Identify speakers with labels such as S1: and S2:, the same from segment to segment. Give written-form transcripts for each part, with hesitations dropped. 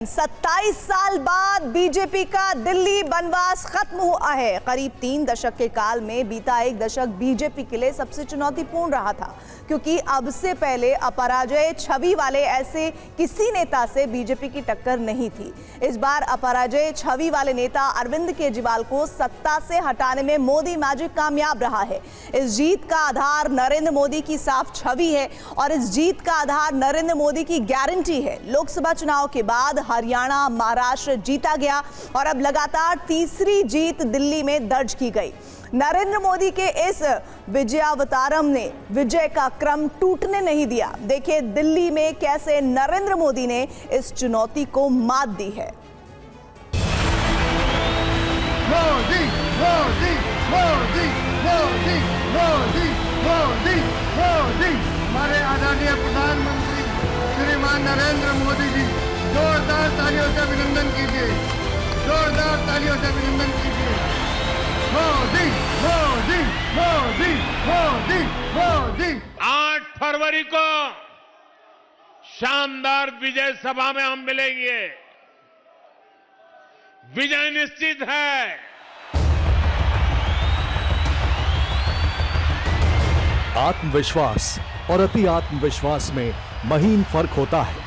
S1: 27 साल बाद बीजेपी का दिल्ली बनवास खत्म हुआ है। करीब 3 दशक के काल में बीता एक दशक बीजेपी के लिए सबसे चुनौतीपूर्ण रहा था, क्योंकि अब से पहले अपराजय छवि वाले ऐसे किसी नेता से बीजेपी की टक्कर नहीं थी। इस बार अपराजय छवि वाले नेता अरविंद केजरीवाल को सत्ता से हटाने में मोदी मैजिक कामयाब रहा है। इस जीत का आधार नरेंद्र मोदी की साफ छवि है और इस जीत का आधार नरेंद्र मोदी की गारंटी है। लोकसभा चुनाव के बाद हरियाणा, महाराष्ट्र जीता गया और अब लगातार तीसरी जीत दिल्ली में दर्ज की गई। नरेंद्र मोदी के इस विजयावतारम ने विजय का क्रम टूटने नहीं दिया। देखिए दिल्ली में कैसे नरेंद्र मोदी ने इस चुनौती को मात दी है।
S2: मोदी मोदी मोदी मोदी मोदी मोदी मोदी हमारे आदरणीय प्रधानमंत्री श्रीमान नरेंद्र मोदी जी, जोरदार तालियों से अभिनंदन कीजिए, जोरदार तालियों से अभिनंदन कीजिए। मोदी मोदी मोदी मोदी मोदी
S3: 8 फरवरी को शानदार विजय सभा में हम मिलेंगे। विजय निश्चित है।
S4: आत्मविश्वास और अति आत्मविश्वास में महीन फर्क होता है,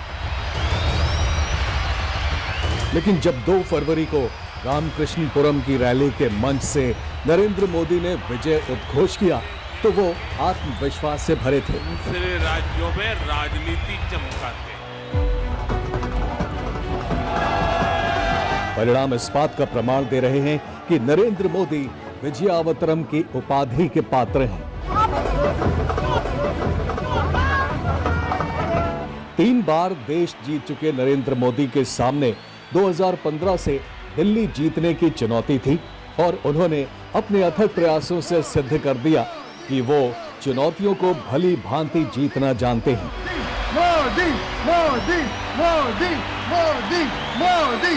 S4: लेकिन जब 2 फरवरी को रामकृष्णपुरम की रैली के मंच से नरेंद्र मोदी ने विजय उद्घोष किया तो वो आत्मविश्वास से भरे थे।
S3: दूसरे राज्यों में राजनीति चमकाते।
S4: परिणाम इस बात का प्रमाण दे रहे हैं कि नरेंद्र मोदी विजयावतरम की उपाधि के पात्र हैं। 3 बार देश जीत चुके नरेंद्र मोदी के सामने 2015 से दिल्ली जीतने की चुनौती थी और उन्होंने अपने अथक प्रयासों से सिद्ध कर दिया कि वो चुनौतियों को भली भांति जीतना जानते हैं।
S2: मोदी मोदी मोदी मोदी मोदी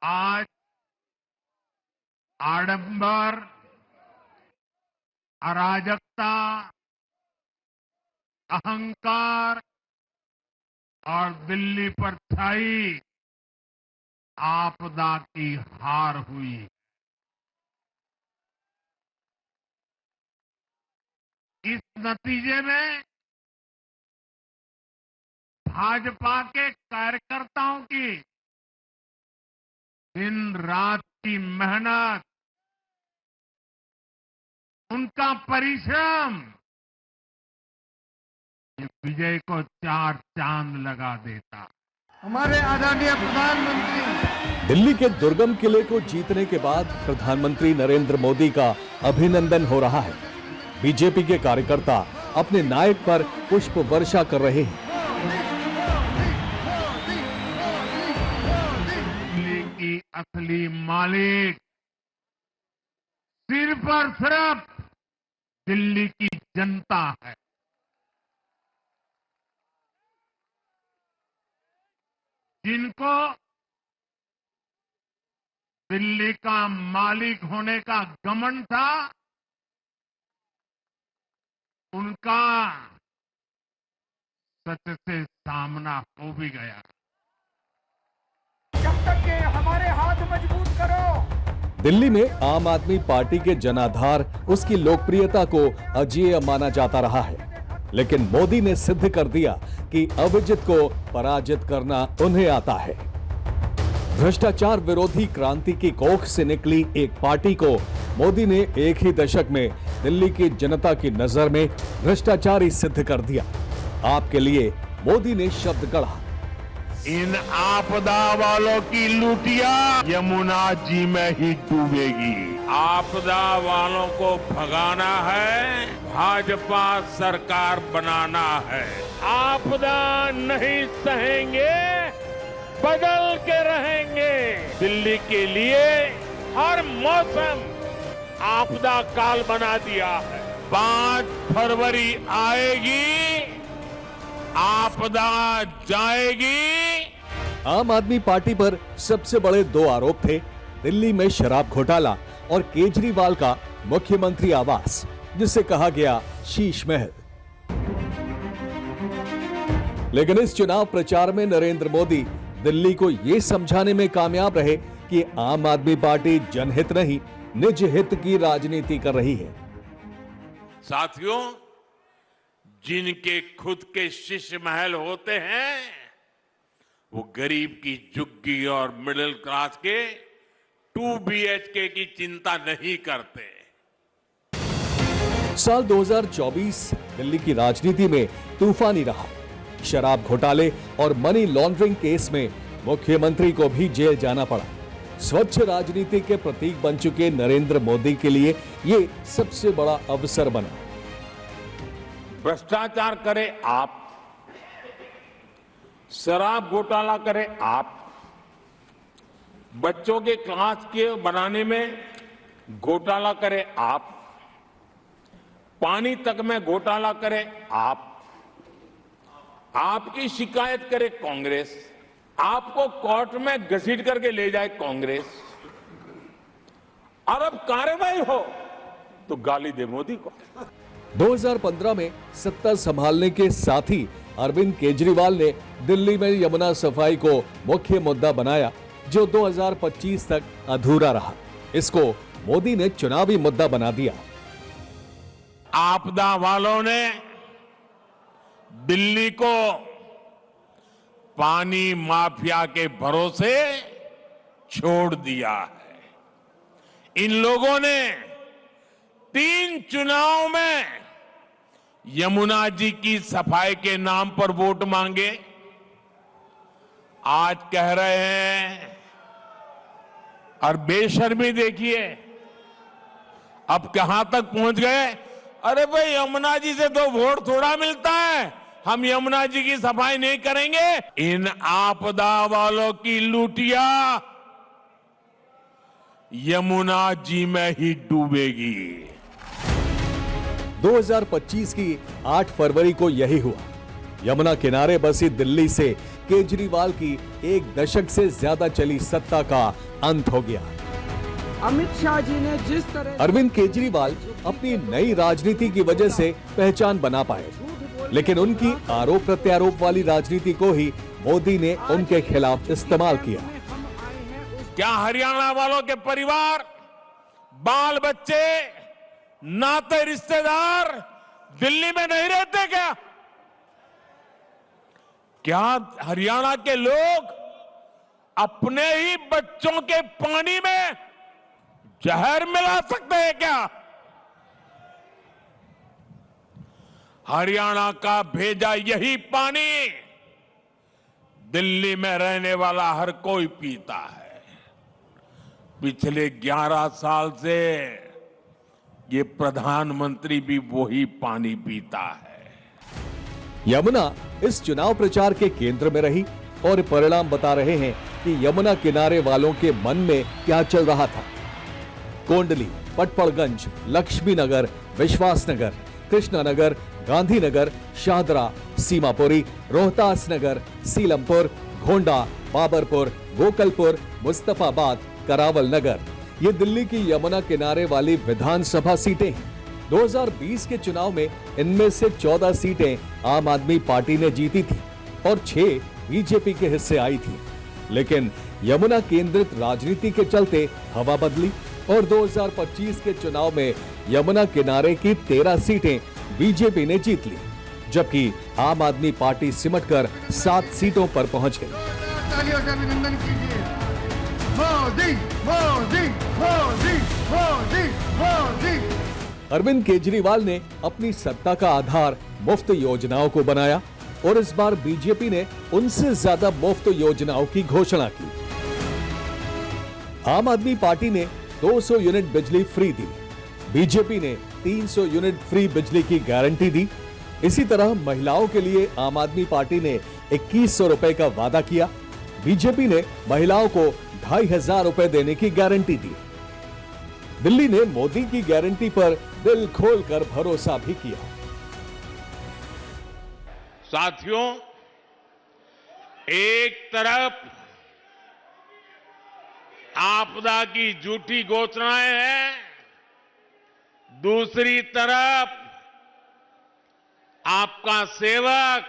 S2: आज आडंबर, अराजकता, अहंकार और दिल्ली पर छाई आपदा की हार हुई। इस नतीजे में भाजपा के कार्यकर्ताओं की दिन रात की मेहनत, उनका परिश्रम ये विजय को 4 चांद लगा देता। हमारे आदरणीय प्रधानमंत्री
S4: दिल्ली के दुर्गम किले को जीतने के बाद प्रधानमंत्री नरेंद्र मोदी का अभिनंदन हो रहा है। बीजेपी के कार्यकर्ता अपने नायक पर पुष्प वर्षा कर रहे हैं।
S2: दिल्ली की असली मालिक सिर्फ और सिर्फ दिल्ली की जनता है। जिनको दिल्ली का मालिक होने का घमंड था, उनका सच से सामना हो भी गया। जब तक के हमारे हाथ मजबूत करो।
S4: दिल्ली में आम आदमी पार्टी के जनाधार उसकी लोकप्रियता को अजेय माना जाता रहा है, लेकिन मोदी ने सिद्ध कर दिया कि अविजित को पराजित करना उन्हें आता है। भ्रष्टाचार विरोधी क्रांति की कोख से निकली एक पार्टी को मोदी ने एक ही दशक में दिल्ली की जनता की नजर में भ्रष्टाचारी सिद्ध कर दिया। आपके लिए मोदी ने शब्द गढ़ा।
S3: इन आपदा वालों की लूटिया यमुना जी में ही डूबेगी। आपदा वालों को भगाना है, भाजपा सरकार बनाना है। आपदा नहीं सहेंगे, बदल के रहेंगे। दिल्ली के लिए हर मौसम आपदा काल बना दिया है। 5 फरवरी आएगी, आपदा जाएगी।
S4: आम आदमी पार्टी पर सबसे बड़े 2 आरोप थे, दिल्ली में शराब घोटाला और केजरीवाल का मुख्यमंत्री आवास, जिसे कहा गया शीश महल। लेकिन इस चुनाव प्रचार में नरेंद्र मोदी दिल्ली को ये समझाने में कामयाब रहे कि आम आदमी पार्टी जनहित नहीं निज हित की राजनीति कर रही है।
S3: साथियों, जिनके खुद के शीश महल होते हैं वो गरीब की झुग्गी और मिडिल क्लास के 2 BHK की चिंता नहीं करते।
S4: साल 2024 दिल्ली की राजनीति में तूफानी रहा। शराब घोटाले और मनी लॉन्ड्रिंग केस में मुख्यमंत्री को भी जेल जाना पड़ा। स्वच्छ राजनीति के प्रतीक बन चुके नरेंद्र मोदी के लिए ये सबसे बड़ा अवसर बना।
S3: भ्रष्टाचार करे आप, शराब घोटाला करे आप, बच्चों के क्लास के बनाने में घोटाला करे आप, पानी तक में घोटाला करे आप, आपकी शिकायत करे कांग्रेस, आपको कोर्ट में घसीट करके ले जाए कांग्रेस, और अब कार्रवाई हो तो गाली दे मोदी को।
S4: 2015 में सत्ता संभालने के साथ ही अरविंद केजरीवाल ने दिल्ली में यमुना सफाई को मुख्य मुद्दा बनाया, जो 2025 तक अधूरा रहा। इसको मोदी ने चुनावी मुद्दा बना दिया।
S3: आपदा वालों ने दिल्ली को पानी माफिया के भरोसे छोड़ दिया है। इन लोगों ने 3 चुनाव में यमुना जी की सफाई के नाम पर वोट मांगे। आज कह रहे हैं, और बेशर्मी देखिए अब कहां तक पहुंच गए। अरे भाई, यमुना जी से तो वोट थोड़ा मिलता है, हम यमुना जी की सफाई नहीं करेंगे। इन आपदा वालों की लूटिया यमुना जी में ही डूबेगी।
S4: 2025 की 8 फरवरी को यही हुआ। यमुना किनारे बसी दिल्ली से केजरीवाल की 1 दशक से ज्यादा चली सत्ता का अंत हो गया।
S5: अमित शाह जी ने जिस तरह
S4: अरविंद केजरीवाल अपनी नई राजनीति की वजह से पहचान बना पाए, लेकिन उनकी आरोप प्रत्यारोप वाली राजनीति को ही मोदी ने उनके खिलाफ इस्तेमाल किया।
S3: क्या हरियाणा वालों के परिवार, बाल बच्चे, नाते रिश्तेदार दिल्ली में नहीं रहते क्या? क्या हरियाणा के लोग अपने ही बच्चों के पानी में जहर मिला सकते हैं क्या? हरियाणा का भेजा यही पानी दिल्ली में रहने वाला हर कोई पीता है। पिछले 11 साल से ये प्रधानमंत्री भी वही पानी पीता है।
S4: यमुना इस चुनाव प्रचार के केंद्र में रही और परिणाम बता रहे हैं कि यमुना किनारे वालों के मन में क्या चल रहा था। कोंडली, पटपड़गंज, लक्ष्मी नगर, विश्वास नगर, कृष्णानगर, गांधीनगर, शाहदरा, सीमापुरी, रोहतास नगर, सीलमपुर, घोंडा, बाबरपुर, गोकलपुर, मुस्तफाबाद, करावल नगर, ये दिल्ली की यमुना किनारे वाली विधानसभा सीटें हैं। 2020 के चुनाव में इनमें से 14 सीटें आम आदमी पार्टी ने जीती थी और 6 बीजेपी के हिस्से आई थी। लेकिन यमुना केंद्रित राजनीति के चलते हवा बदली और 2025 के चुनाव में यमुना किनारे की 13 सीटें बीजेपी ने जीत ली, जबकि आम आदमी पार्टी सिमटकर 7 सीटों पर पहुंच गई।
S2: तालियों से अभिनंदन कीजिए। मोदी मोदी मोदी मोदी मोदी।
S4: अरविंद केजरीवाल ने अपनी सत्ता का आधार मुफ्त योजनाओं को बनाया और इस बार बीजेपी ने उनसे ज्यादा मुफ्त योजनाओं की घोषणा की। आम आदमी पार्टी ने 200 यूनिट बिजली फ्री दी, बीजेपी ने 300 यूनिट फ्री बिजली की गारंटी दी। इसी तरह महिलाओं के लिए आम आदमी पार्टी ने 2100 रुपए का वादा किया, बीजेपी ने महिलाओं को 2500 रुपए देने की गारंटी दी। दिल्ली ने मोदी की गारंटी पर दिल खोलकर भरोसा भी किया।
S3: साथियों, एक तरफ आपदा की झूठी घोषणाएं हैं, दूसरी तरफ आपका सेवक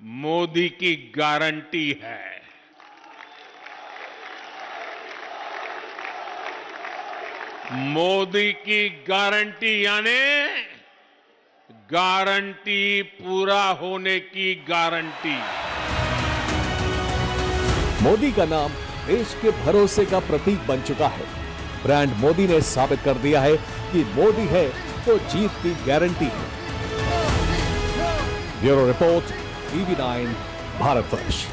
S3: मोदी की गारंटी है। मोदी की गारंटी यानी गारंटी पूरा होने की गारंटी।
S4: मोदी का नाम देश के भरोसे का प्रतीक बन चुका है। ब्रांड मोदी ने साबित कर दिया है कि मोदी है तो जीत की गारंटी है। Bureau report, TV9 Bharatvarsh.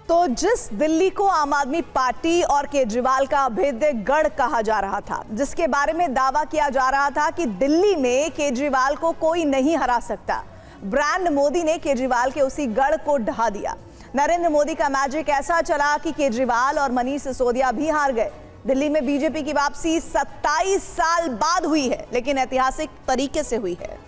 S1: तो जिस दिल्ली को आम आदमी पार्टी और केजरीवाल का अभेद्य गढ़ कहा जा रहा था, जिसके बारे में दावा किया जा रहा था कि दिल्ली में केजरीवाल को कोई नहीं हरा सकता, ब्रांड मोदी ने केजरीवाल के उसी गढ़ को ढहा दिया। नरेंद्र मोदी का मैजिक ऐसा चला कि केजरीवाल और मनीष सिसोदिया भी हार गए। दिल्ली में बीजेपी की वापसी 27 साल बाद हुई है, लेकिन ऐतिहासिक तरीके से हुई है।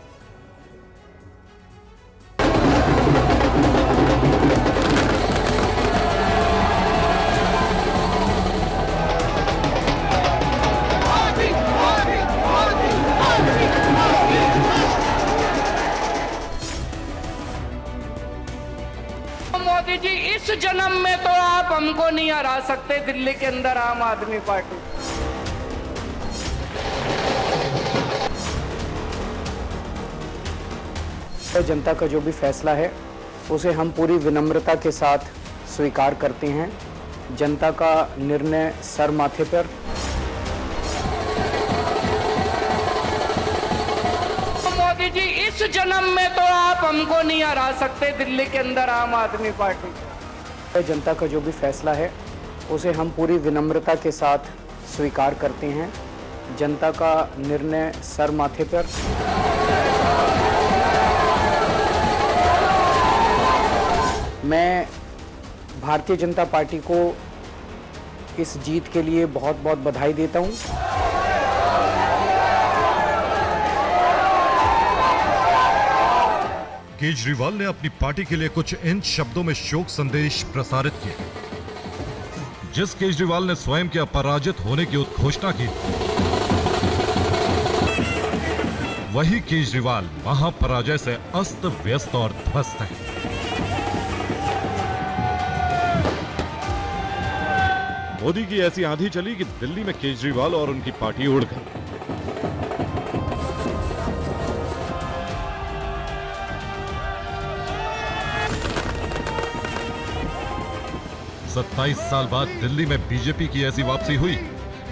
S5: मोदी जी, इस जन्म में तो आप हमको नहीं हरा सकते दिल्ली के अंदर आम आदमी पार्टी। जनता का जो भी फैसला है उसे हम पूरी विनम्रता के साथ स्वीकार करते हैं। जनता का निर्णय सर माथे पर। मोदी जी, इस जन्म में तो आप हमको नहीं हरा सकते दिल्ली के अंदर आम आदमी पार्टी। जनता का जो भी फैसला है उसे हम पूरी विनम्रता के साथ स्वीकार करते हैं। जनता का निर्णय सर माथे पर। मैं भारतीय जनता पार्टी को इस जीत के लिए बहुत बहुत बधाई देता हूं।
S6: केजरीवाल ने अपनी पार्टी के लिए कुछ इन शब्दों में शोक संदेश प्रसारित किए। जिस केजरीवाल ने स्वयं के अपराजित होने की उद्घोषणा की, वही केजरीवाल महापराजय से अस्त व्यस्त और ध्वस्त है। मोदी की ऐसी आंधी चली कि दिल्ली में केजरीवाल और उनकी पार्टी उड़ गई। सत्ताईस साल बाद दिल्ली में बीजेपी की ऐसी वापसी हुई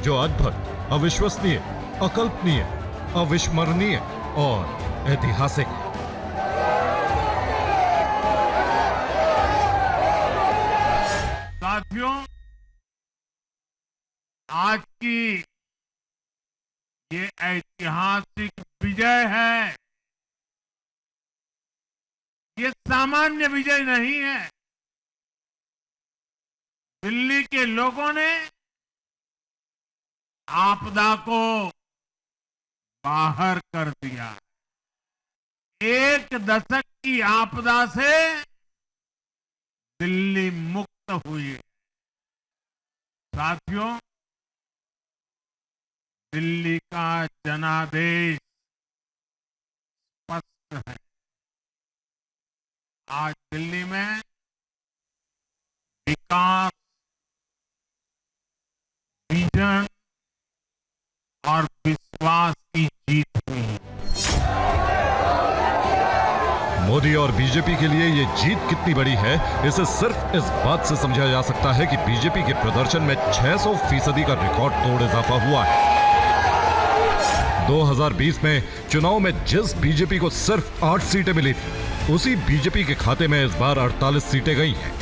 S6: जो अद्भुत, अविश्वसनीय, अकल्पनीय, अविस्मरणीय और ऐतिहासिक है।
S2: साथियों, आज की ये ऐतिहासिक विजय है। ये सामान्य विजय नहीं है। दिल्ली के लोगों ने आपदा को बाहर कर दिया। एक दशक की आपदा से दिल्ली मुक्त हुई। साथियों, दिल्ली का जनादेश स्पष्ट है। आज दिल्ली में विकास, विजन और विश्वास की जीत हुई।
S6: मोदी और बीजेपी के लिए ये जीत कितनी बड़ी है, इसे सिर्फ इस बात से समझा जा सकता है कि बीजेपी के प्रदर्शन में 600% का रिकॉर्ड तोड़ इजाफा हुआ है। 2020 में चुनाव में जिस बीजेपी को सिर्फ 8 सीटें मिली थी, उसी बीजेपी के खाते में इस बार 48 सीटें गई हैं।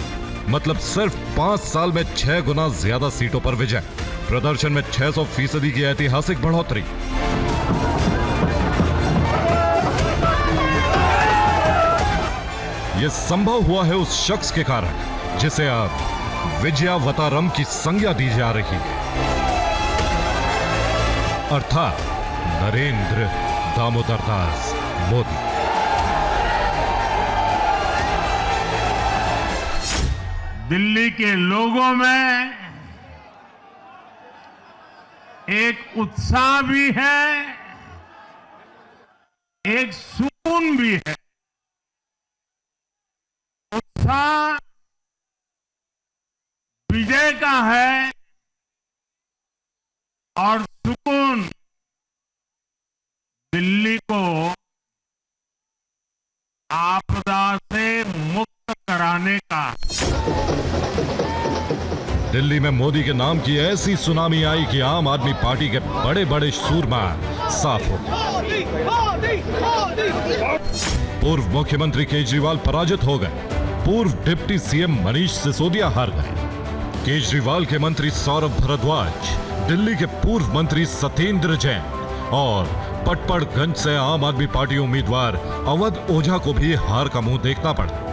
S6: मतलब सिर्फ 5 साल में 6 गुना ज्यादा सीटों पर विजय। प्रदर्शन में 600% की ऐतिहासिक बढ़ोतरी। यह संभव हुआ है उस शख्स के कारण जिसे अब विजयावतारम की संज्ञा दी जा रही है, अर्थात नरेंद्र दामोदर दास मोदी।
S2: दिल्ली के लोगों में एक उत्साह भी है, एक सुकून भी है। उत्साह विजय का है और सुकून को आपदा से मुक्त कराने का।
S6: दिल्ली में मोदी के नाम की ऐसी सुनामी आई कि आम आदमी पार्टी के बड़े बड़े सूरमा साफ हो गए। पूर्व मुख्यमंत्री केजरीवाल पराजित हो गए। पूर्व डिप्टी सीएम मनीष सिसोदिया हार गए। केजरीवाल के मंत्री सौरभ भारद्वाज, दिल्ली के पूर्व मंत्री सत्येंद्र जैन और पटपड़गंज से आम आदमी पार्टी उम्मीदवार अवध ओझा को भी हार का मुंह देखना पड़ा।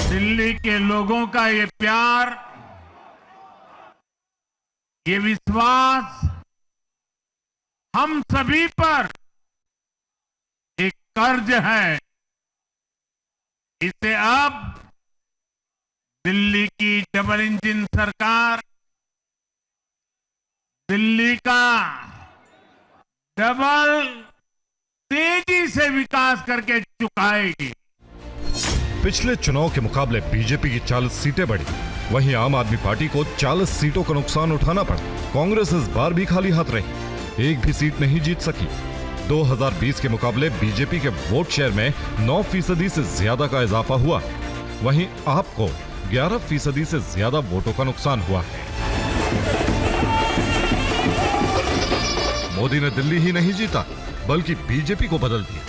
S2: दिल्ली के लोगों का ये प्यार, ये विश्वास हम सभी पर एक कर्ज है। इसे अब दिल्ली की डबल इंजन सरकार दिल्ली का डबल तेजी से विकास करके चुकाएगी।
S6: पिछले चुनाव के मुकाबले बीजेपी की 40 सीटें बढ़ी, वहीं आम आदमी पार्टी को 40 सीटों का नुकसान उठाना पड़ा। कांग्रेस इस बार भी खाली हाथ रही, एक भी सीट नहीं जीत सकी। 2020 के मुकाबले बीजेपी के वोट शेयर में 9% से ज्यादा का इजाफा हुआ, वहीं आपको 11% से ज्यादा वोटों का नुकसान हुआ है। मोदी ने दिल्ली ही नहीं जीता, बल्कि बीजेपी को बदल दिया।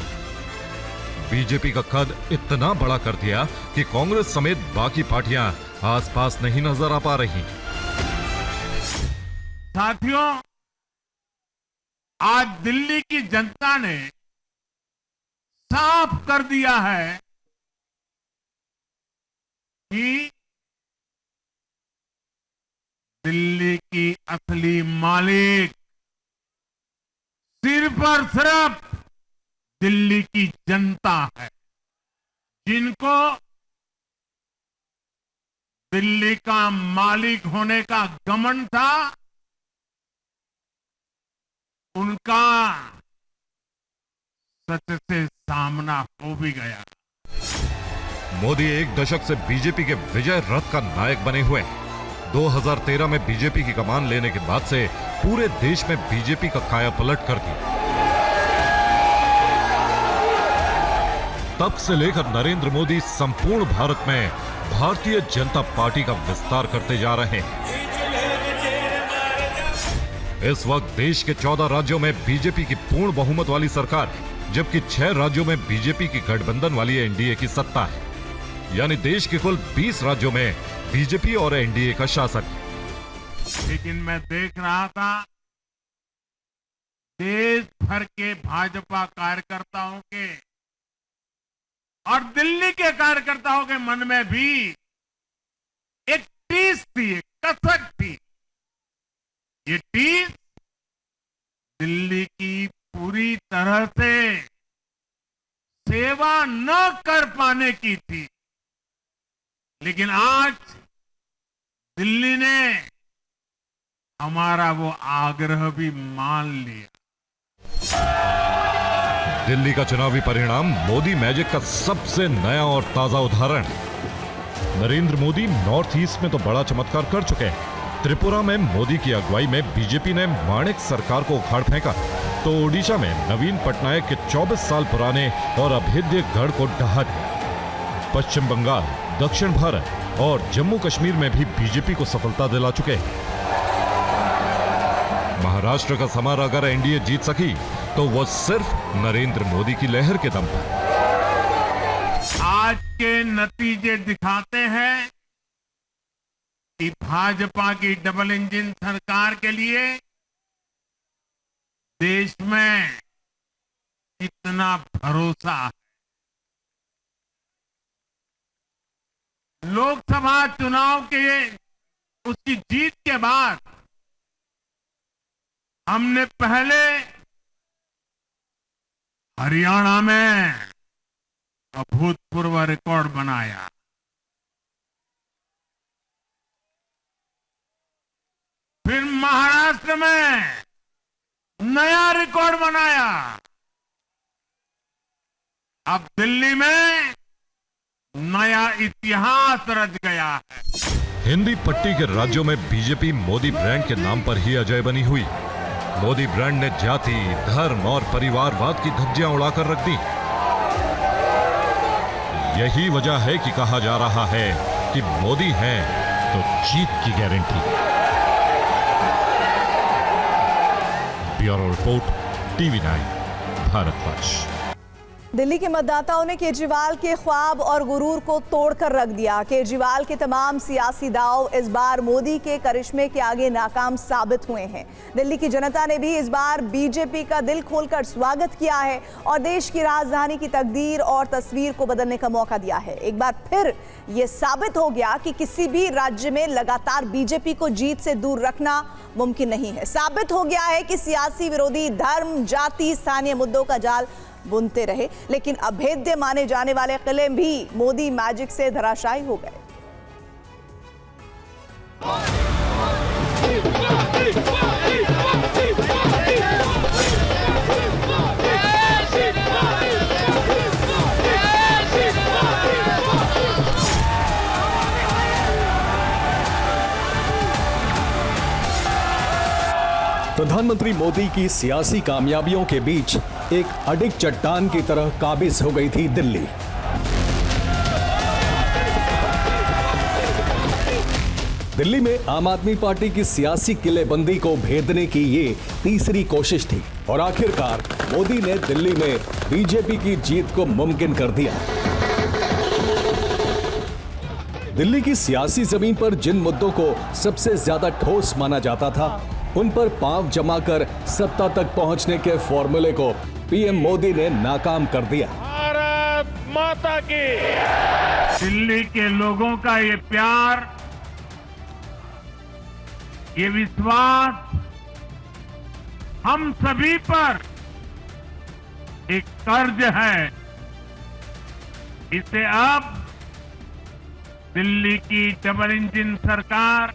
S6: बीजेपी का कद इतना बड़ा कर दिया कि कांग्रेस समेत बाकी पार्टियां आसपास नहीं नजर आ पा रही।
S2: साथियों, आज दिल्ली की जनता ने साफ कर दिया है कि दिल्ली की असली मालिक सिर्फ और सिर्फ दिल्ली की जनता है। जिनको दिल्ली का मालिक होने का घमंड था, उनका सच से सामना हो भी गया।
S6: मोदी एक दशक से बीजेपी के विजय रथ का नायक बने हुए हैं। 2013 में बीजेपी की कमान लेने के बाद से पूरे देश में बीजेपी का काया पलट कर दिया। तब से लेकर नरेंद्र मोदी संपूर्ण भारत में भारतीय जनता पार्टी का विस्तार करते जा रहे हैं। इस वक्त देश के 14 राज्यों में बीजेपी की पूर्ण बहुमत वाली सरकार है, जबकि 6 राज्यों में बीजेपी की गठबंधन वाली एनडीए की सत्ता है। यानी देश के कुल 20 राज्यों में बीजेपी और एनडीए का शासन है।
S2: लेकिन मैं देख रहा था देश भर के भाजपा कार्यकर्ताओं के और दिल्ली के कार्यकर्ताओं के मन में भी एक टीस थी, एक कसक थी। ये टीस दिल्ली की पूरी तरह से सेवा न कर पाने की थी। लेकिन आज दिल्ली ने हमारा वो आग्रह भी मान लिया।
S6: दिल्ली का चुनावी परिणाम मोदी मैजिक का सबसे नया और ताजा उदाहरण है। नरेंद्र मोदी नॉर्थ ईस्ट में तो बड़ा चमत्कार कर चुके हैं। त्रिपुरा में मोदी की अगुवाई में बीजेपी ने माणिक सरकार को उखाड़ फेंका, तो ओडिशा में नवीन पटनायक के 24 साल पुराने और अभेद्य गढ़ को ढहा दिया। पश्चिम बंगाल, दक्षिण भारत और जम्मू कश्मीर में भी बीजेपी को सफलता दिला चुके हैं। महाराष्ट्र का समार अगर एनडीए जीत सकी तो वो सिर्फ नरेंद्र मोदी की लहर के दम पर।
S2: आज के नतीजे दिखाते हैं कि भाजपा की डबल इंजन सरकार के लिए देश में कितना भरोसा है। लोकसभा चुनाव के उसकी जीत के बाद हमने पहले हरियाणा में अभूतपूर्व रिकॉर्ड बनाया। फिर महाराष्ट्र में नया रिकॉर्ड बनाया। अब दिल्ली में नया इतिहास रच गया है।
S6: हिंदी पट्टी के राज्यों में बीजेपी मोदी ब्रांड के नाम पर ही अजय बनी हुई। मोदी ब्रांड ने जाति, धर्म और परिवारवाद की धज्जियां उड़ाकर रख दी। यही वजह है कि कहा जा रहा है कि मोदी है तो जीत की guarantee. Bureau report, TV9 Bharatvarsh.
S1: Delhi के मतदाताओं ने केजरीवाल के ख्वाब और गुरूर को तोड़कर रख दिया। केजरीवाल के तमाम सियासी दांव इस बार मोदी के करिश्मे के आगे नाकाम साबित हुए हैं। दिल्ली की जनता ने भी इस बार बीजेपी का दिल खोलकर स्वागत किया है और देश की राजधानी की तकदीर और तस्वीर को बदलने का मौका दिया है। एक बार फिर यह साबित हो गया कि किसी भी राज्य में लगातार बीजेपी को जीत से दूर रखना मुमकिन नहीं है। साबित हो गया है कि सियासी विरोधी धर्म, जाति, स्थानीय मुद्दों का जाल बुनते रहे, लेकिन अभेद्य माने जाने वाले किले भी मोदी मैजिक से धराशायी हो गए।
S4: प्रधानमंत्री मोदी की सियासी कामयाबियों के बीच एक अडिग चट्टान की तरह काबिज हो गई थी दिल्ली। दिल्ली में आम आदमी पार्टी की सियासी किलेबंदी को भेदने की ये तीसरी कोशिश थी और आखिरकार मोदी ने दिल्ली में बीजेपी की जीत को मुमकिन कर दिया। दिल्ली की सियासी जमीन पर जिन मुद्दों को सबसे ज्यादा ठोस माना जाता था, उन पर पांव जमाकर सत्ता तक पहुंचने के फॉर्मूले को पीएम मोदी ने नाकाम कर दिया।
S2: भारत माता की। दिल्ली के लोगों का ये प्यार, ये विश्वास हम सभी पर एक कर्ज है। इसे अब दिल्ली की डबल इंजन सरकार,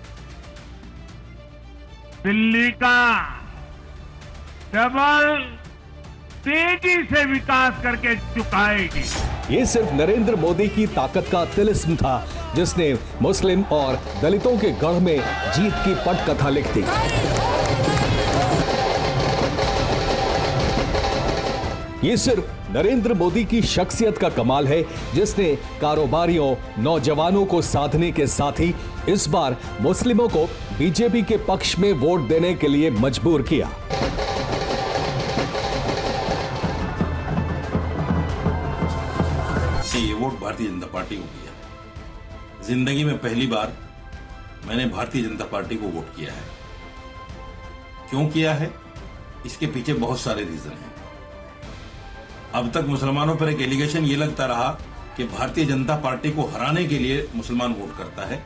S2: दिल्ली का डबल तेजी से विकास करके चुकाएगी।
S4: ये सिर्फ नरेंद्र मोदी की ताकत का तिलिस्म था जिसने मुस्लिम और दलितों के गढ़ में जीत की पटकथा लिख दी। ये सिर्फ नरेंद्र मोदी की शख्सियत का कमाल है जिसने कारोबारियों, नौजवानों को साधने के साथ ही इस बार मुस्लिमों को बीजेपी के पक्ष में वोट देने के लिए मजबूर किया।
S7: ये वोट भारतीय जनता पार्टी को किया। जिंदगी में पहली बार मैंने भारतीय जनता पार्टी को वोट किया है। क्यों किया है? इसके पीछे बहुत सारे रीजन हैं। अब तक मुसलमानों पर एक एलिगेशन ये लगता रहा कि भारतीय जनता पार्टी को हराने के लिए मुसलमान वोट करता है,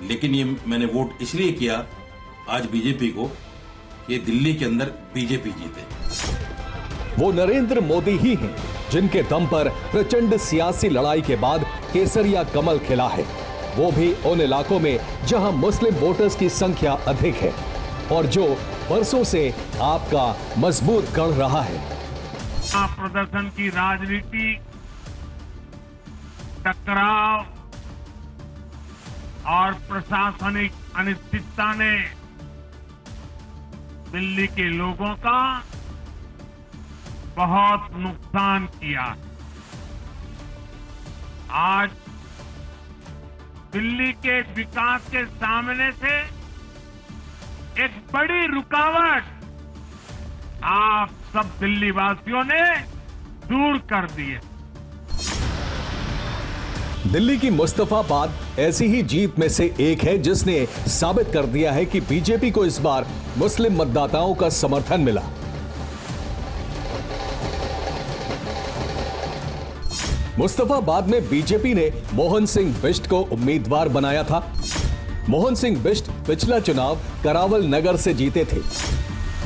S7: लेकिन ये मैंने वोट इसलिए किया आज बीजेपी को कि दिल्ली के अंदर बीजेपी जीते।
S4: वो नरेंद्र मोदी ही हैं जिनके दम पर प्रचंड सियासी लड़ाई के बाद केसरिया कमल खिला है, वो भी उन इलाकों में जहां मुस्लिम वोटर्स की संख्या अधिक है और जो बरसों से आपका मजबूत गढ़ रहा है।
S2: प्रदर्शन की राजनीति, टकराव और प्रशासनिक अनिश्चितता ने दिल्ली के लोगों का बहुत नुकसान किया। आज दिल्ली के विकास के सामने से एक बड़ी रुकावट आप सब दिल्ली वासियों ने दूर कर दी है।
S4: दिल्ली की मुस्तफाबाद ऐसी ही जीत में से एक है जिसने साबित कर दिया है कि बीजेपी को इस बार मुस्लिम मतदाताओं का समर्थन मिला। मुस्तफाबाद में बीजेपी ने मोहन सिंह बिष्ट को उम्मीदवार बनाया था। मोहन सिंह बिष्ट पिछला चुनाव करावल नगर से जीते थे।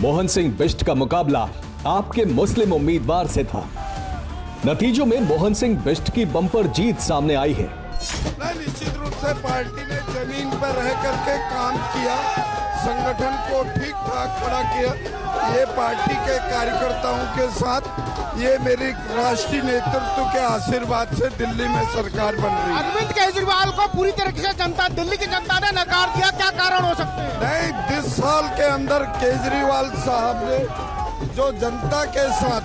S4: मोहन सिंह बिष्ट का मुकाबला आपके मुस्लिम उम्मीदवार से था। नतीजों में मोहन सिंह बिष्ट की बम्पर जीत सामने आई है।
S8: निश्चित रूप से पार्टी ने जमीन पर रह करके काम किया, संगठन को ठीक ठाक खड़ा किया। ये पार्टी के कार्यकर्ताओं के साथ ये मेरी राष्ट्रीय नेतृत्व के आशीर्वाद से दिल्ली में सरकार बन रही है।
S9: अरविंद केजरीवाल को पूरी तरीके से जनता, दिल्ली की जनता ने नकार दिया, क्या कारण हो सकते हैं?
S8: नहीं, 10 साल के अंदर केजरीवाल साहब ने जो जनता के साथ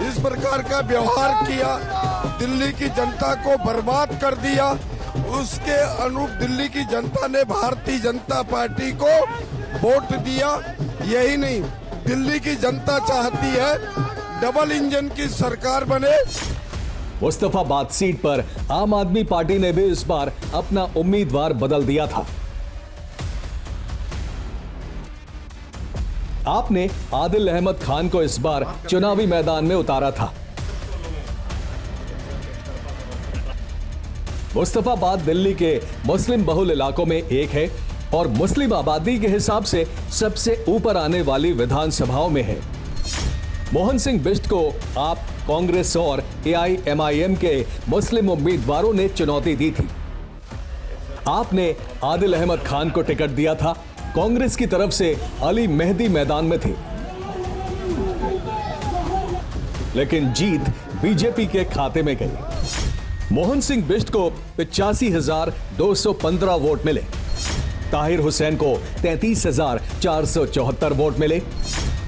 S8: इस प्रकार का व्यवहार किया, दिल्ली की जनता को बर्बाद कर दिया, उसके अनुरूप दिल्ली की जनता ने भारतीय जनता पार्टी को वोट दिया। यही नहीं, दिल्ली की जनता चाहती है डबल इंजन की सरकार बने।
S4: मुस्तफाबाद सीट पर आम आदमी पार्टी ने भी इस बार अपना उम्मीदवार बदल दिया था। आपने आदिल अहमद खान को इस बार चुनावी मैदान में उतारा था। मुस्तफाबाद दिल्ली के मुस्लिम बहुल इलाकों में एक है और मुस्लिम आबादी के हिसाब से सबसे ऊपर आने वाली विधानसभाओं में है। मोहन सिंह बिष्ट को आप, कांग्रेस और AIMIM के मुस्लिम उम्मीदवारों ने चुनौती दी थी। आपने आदिल अहमद खान को टिकट दिया था। कांग्रेस की तरफ से अली मेहदी मैदान में थे, लेकिन जीत बीजेपी के खाते में गई। मोहन सिंह बिष्ट को 85,215 वोट मिले। ताहिर हुसैन को 33,474 वोट मिले।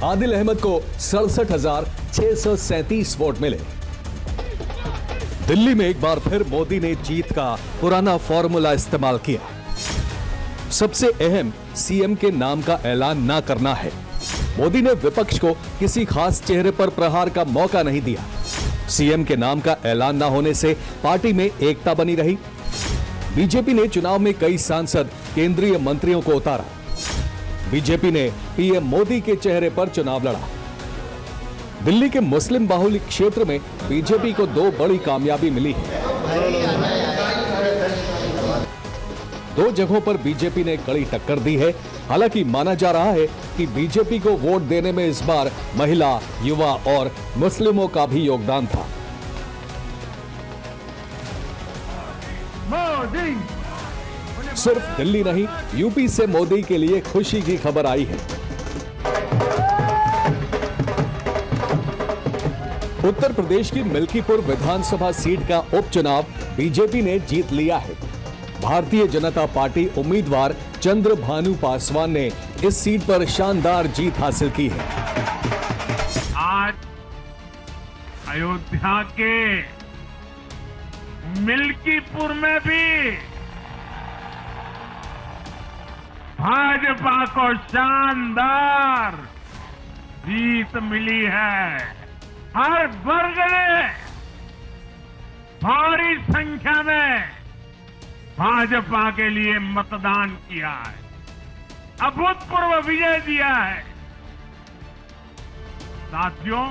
S4: आदिल अहमद को 67,637 वोट मिले। दिल्ली में एक बार फिर मोदी ने जीत का पुराना फॉर्मूला इस्तेमाल किया। सबसे अहम, सीएम के नाम का ऐलान ना करना है। मोदी ने विपक्ष को किसी खास चेहरे पर प्रहार का मौका नहीं दिया। सीएम के नाम का ऐलान ना होने से पार्टी में एकता बनी रही। बीजेपी ने चुनाव में कई सांसद, केंद्रीय मंत्रियों को उतारा। बीजेपी ने पीएम मोदी के चेहरे पर चुनाव लड़ा। दिल्ली के मुस्लिम बाहुल क्षेत्र में बीजेपी को 2 बड़ी कामयाबी मिली है। 2 जगहों पर बीजेपी ने कड़ी टक्कर दी है। हालांकि माना जा रहा है कि बीजेपी को वोट देने में इस बार महिला, युवा और मुस्लिमों का भी योगदान था। सिर्फ दिल्ली नहीं, यूपी से मोदी के लिए खुशी की खबर आई है। उत्तर प्रदेश की मिल्कीपुर विधानसभा सीट का उपचुनाव बीजेपी ने जीत लिया है। भारतीय जनता पार्टी उम्मीदवार चंद्रभानु पासवान ने इस सीट पर शानदार जीत हासिल की है।
S2: आज अयोध्या के मिल्कीपुर में भी भाजपा को शानदार जीत मिली है। हर वर्ग ने भारी संख्या में भाजपा के लिए मतदान किया है, अभूतपूर्व विजय दिया है। साथियों,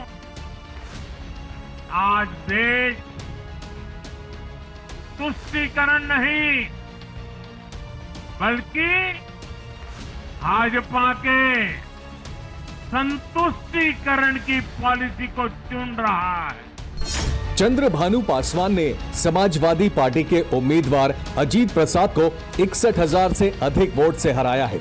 S2: आज देश तुष्टीकरण नहीं बल्कि भाजपा के संतुष्टीकरण की पॉलिसी को चुन रहा है।
S4: चंद्रभानु पासवान ने समाजवादी पार्टी के उम्मीदवार अजीत प्रसाद को 61,000 से अधिक वोट से हराया है।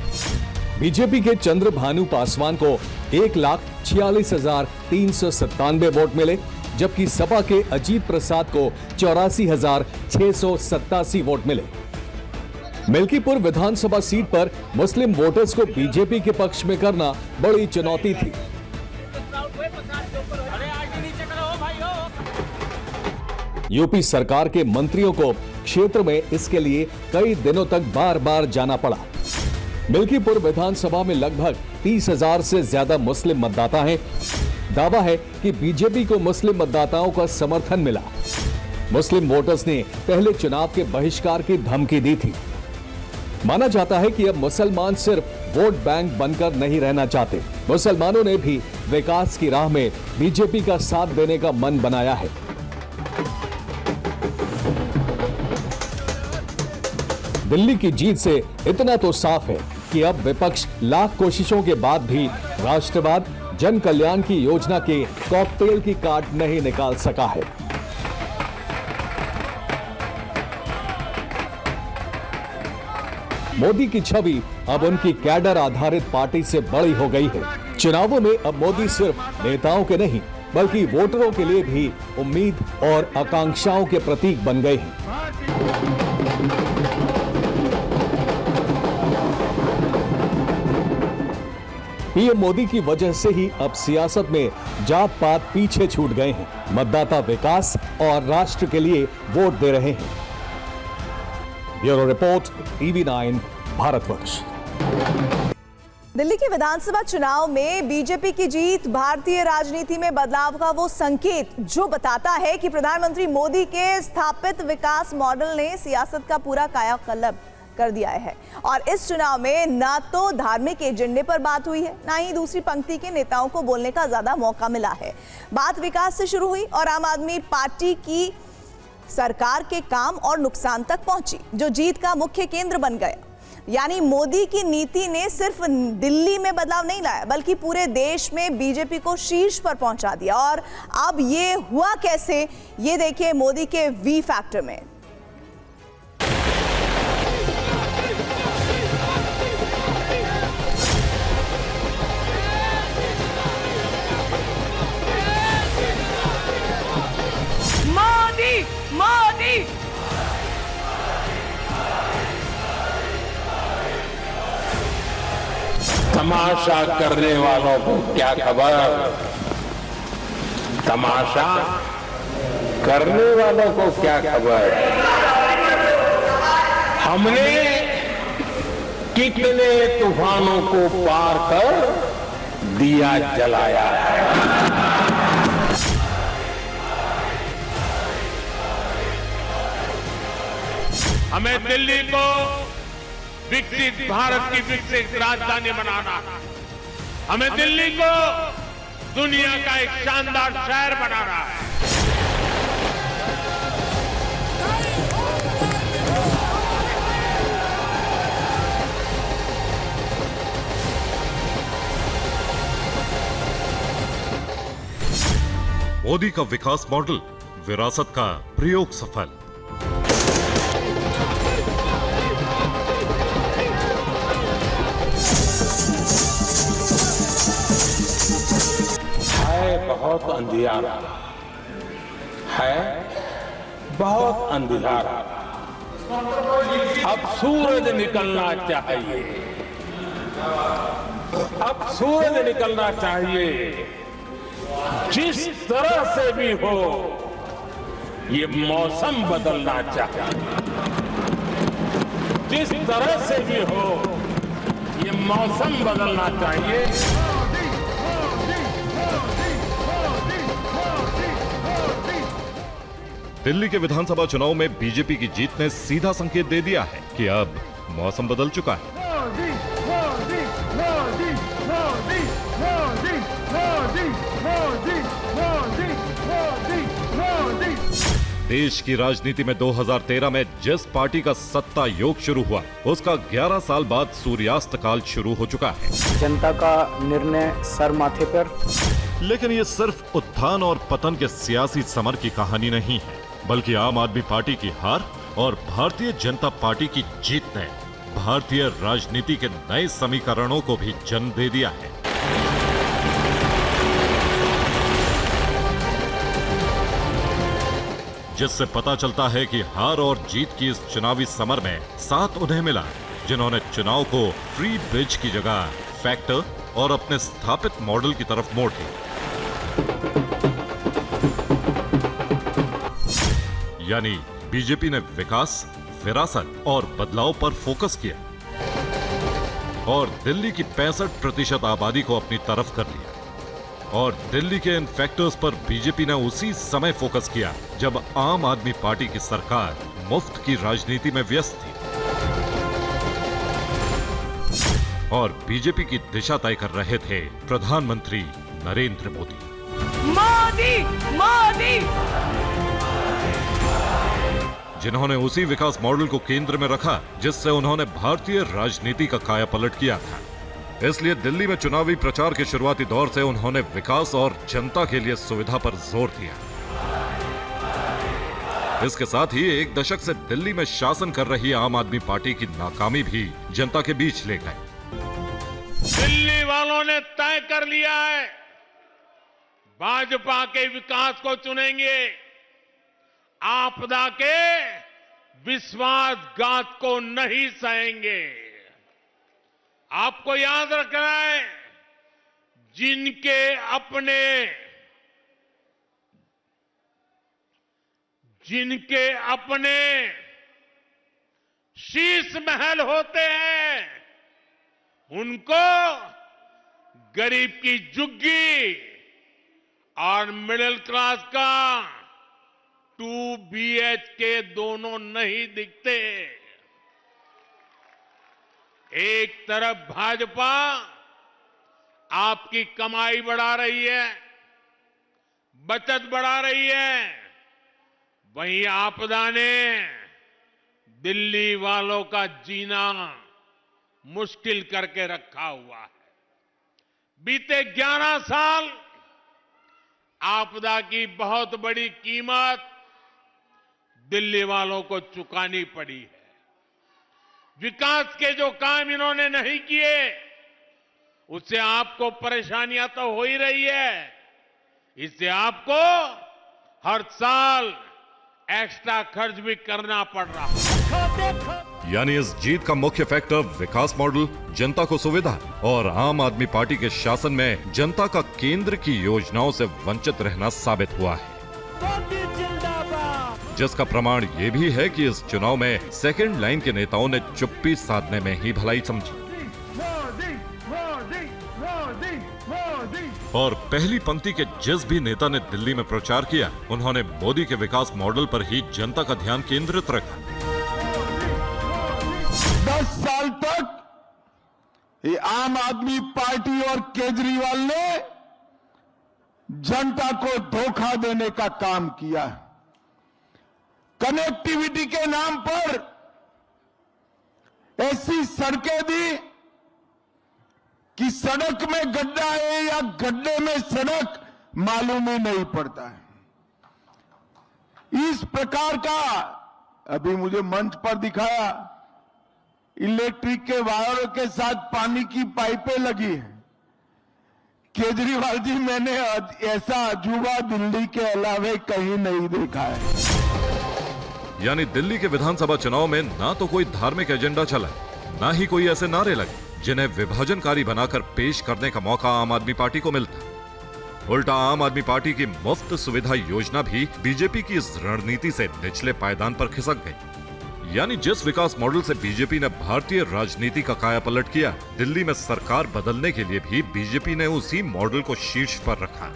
S4: बीजेपी के चंद्रभानु पासवान को 1,46,397 वोट मिले, जबकि सपा के अजीत प्रसाद को 84,687 वोट मिले। मिल्कीपुर विधानसभा सीट पर मुस्लिम वोटर्स को बीजेपी के पक्ष में करना बड़ी चुनौती थी। यूपी सरकार के मंत्रियों को क्षेत्र में इसके लिए कई दिनों तक बार बार जाना पड़ा। मिल्कीपुर विधानसभा में लगभग 30,000 से ज्यादा मुस्लिम मतदाता हैं। दावा है कि बीजेपी को मुस्लिम मतदाताओं का समर्थन मिला। मुस्लिम वोटर्स ने पहले चुनाव के बहिष्कार की धमकी दी थी। माना जाता है कि अब मुसलमान सिर्फ वोट बैंक बनकर नहीं रहना चाहते। मुसलमानों ने भी विकास की राह में बीजेपी का साथ देने का मन बनाया है। दिल्ली की जीत से इतना तो साफ है कि अब विपक्ष लाख कोशिशों के बाद भी राष्ट्रवाद, जन कल्याण की योजना के कॉकटेल की काट नहीं निकाल सका है। मोदी की छवि अब उनकी कैडर आधारित पार्टी से बड़ी हो गई है। चुनावों में अब मोदी सिर्फ नेताओं के नहीं बल्कि वोटरों के लिए भी उम्मीद और आकांक्षाओं के प्रतीक बन गए हैं। पीएम मोदी की वजह से ही अब सियासत में जात पात पीछे छूट गए हैं। मतदाता विकास और राष्ट्र के लिए वोट दे रहे हैं। Bureau report, TV9 Bharatvarsh.
S1: Delhi के विधानसभा चुनाव में बीजेपी की जीत भारतीय राजनीति में बदलाव का वो संकेत जो बताता है कि प्रधानमंत्री मोदी के स्थापित विकास मॉडल ने सियासत का पूरा कायाकल्प कर दिया है। और इस चुनाव में ना तो धार्मिक एजेंडे पर बात हुई है, ना ही दूसरी पंक्ति के नेताओं को बोलने का ज्यादा मौका मिला है। बात विकास से शुरू हुई और आम आदमी पार्टी की सरकार के काम और नुकसान तक पहुंची, जो जीत का मुख्य केंद्र बन गया। यानी मोदी की नीति ने सिर्फ दिल्ली में बदलाव नहीं लाया, बल्कि पूरे देश में बीजेपी को शीर्ष पर पहुंचा दिया। और अब ये हुआ कैसे, ये देखिए मोदी के वी फैक्टर में।
S5: मोदी
S3: तमाशा करने वालों को क्या खबर, तमाशा करने वालों को क्या खबर। हमने कितने तूफानों को पार कर दिया जलाया है। हमें दिल्ली को विकसित भारत की विकसित राजधानी बनाना है। हमें दिल्ली को दुनिया का एक शानदार शहर बनाना है।
S6: मोदी का विकास मॉडल, विरासत का प्रयोग सफल।
S3: बहुत अंधियारा है, बहुत अंधियारा। अब सूरज निकलना चाहिए, अब सूरज निकलना चाहिए। जिस तरह से भी हो, ये मौसम बदलना चाहिए। जिस तरह से भी हो, ये मौसम बदलना चाहिए।
S6: दिल्ली के विधानसभा चुनाव में बीजेपी की जीत ने सीधा संकेत दे दिया है कि अब मौसम बदल चुका है। देश की राजनीति में 2013 में जिस पार्टी का सत्ता योग शुरू हुआ, उसका 11 साल बाद सूर्यास्त काल शुरू हो चुका है।
S5: जनता का निर्णय सर माथे पर।
S6: लेकिन ये सिर्फ उत्थान और पतन के सियासी समर की कहानी नहीं है, बल्कि आम आदमी पार्टी की हार और भारतीय जनता पार्टी की जीत ने भारतीय राजनीति के नए समीकरणों को भी जन्म दे दिया है। जिससे पता चलता है कि हार और जीत की इस चुनावी समर में साथ उन्हें मिला जिन्होंने चुनाव को फ्री ब्रिज की जगह फैक्टर और अपने स्थापित मॉडल की तरफ मोड़ दिया। यानी बीजेपी ने विकास, विरासत और बदलाव पर फोकस किया और दिल्ली की 65% आबादी को अपनी तरफ कर लिया। और दिल्ली के इन फैक्टर्स पर बीजेपी ने उसी समय फोकस किया जब आम आदमी पार्टी की सरकार मुफ्त की राजनीति में व्यस्त थी और बीजेपी की दिशा तय कर रहे थे प्रधानमंत्री नरेंद्र मोदी। जिन्होंने उसी विकास मॉडल को केंद्र में रखा जिससे उन्होंने भारतीय राजनीति का कायापलट किया था। इसलिए दिल्ली में चुनावी प्रचार के शुरुआती दौर से उन्होंने विकास और जनता के लिए सुविधा पर जोर दिया। इसके साथ ही एक दशक से दिल्ली में शासन कर रही आम आदमी पार्टी की नाकामी भी जनता के बीच ले गए।
S2: दिल्ली वालों ने तय कर लिया है, भाजपा के विकास को चुनेंगे, आपदा के विश्वासघात को नहीं सहेंगे। आपको याद रखना है, जिनके अपने शीश महल होते हैं, उनको गरीब की झुग्गी और मिडिल क्लास का 2 BHK दोनों नहीं दिखते। एक तरफ भाजपा आपकी कमाई बढ़ा रही है, बचत बढ़ा रही है, वहीं आपदा ने दिल्ली वालों का जीना मुश्किल करके रखा हुआ है। बीते 11 साल आपदा की बहुत बड़ी कीमत दिल्ली वालों को चुकानी पड़ी है। विकास के जो काम इन्होंने नहीं किए, उससे आपको परेशानियां तो हो ही रही है, इससे आपको हर साल एक्स्ट्रा खर्च भी करना पड़ रहा है।
S6: यानी इस जीत का मुख्य फैक्टर विकास मॉडल, जनता को सुविधा और आम आदमी पार्टी के शासन में जनता का केंद्र की योजनाओं से वंचित रहना साबित हुआ है, जिसका प्रमाण ये भी है कि इस चुनाव में सेकंड लाइन के नेताओं ने चुप्पी साधने में ही भलाई समझी और पहली पंक्ति के जिस भी नेता ने दिल्ली में प्रचार किया, उन्होंने मोदी के विकास मॉडल पर ही जनता का ध्यान केंद्रित रखा।
S8: 10 साल तक ये आम आदमी पार्टी और केजरीवाल ने जनता को धोखा देने का काम किया। कनेक्टिविटी के नाम पर ऐसी सड़कें दी कि सड़क में गड्ढा है या गड्ढे में सड़क मालूम ही नहीं पड़ता है। इस प्रकार का अभी मुझे मंच पर दिखाया, इलेक्ट्रिक के वायरों के साथ पानी की पाइपें लगी हैं। केजरीवाल जी, मैंने ऐसा अजूबा दिल्ली के अलावे कहीं नहीं देखा है।
S6: यानी दिल्ली के विधानसभा चुनाव में ना तो कोई धार्मिक एजेंडा चला, ना ही कोई ऐसे नारे लगे जिन्हें विभाजनकारी बनाकर पेश करने का मौका आम आदमी पार्टी को मिलता। उल्टा आम आदमी पार्टी की मुफ्त सुविधा योजना भी बीजेपी की इस रणनीति से निचले पायदान पर खिसक गई। यानी जिस विकास मॉडल से बीजेपी ने भारतीय राजनीति का कायापलट किया, दिल्ली में सरकार बदलने के लिए भी बीजेपी ने उसी मॉडल को शीर्ष पर रखा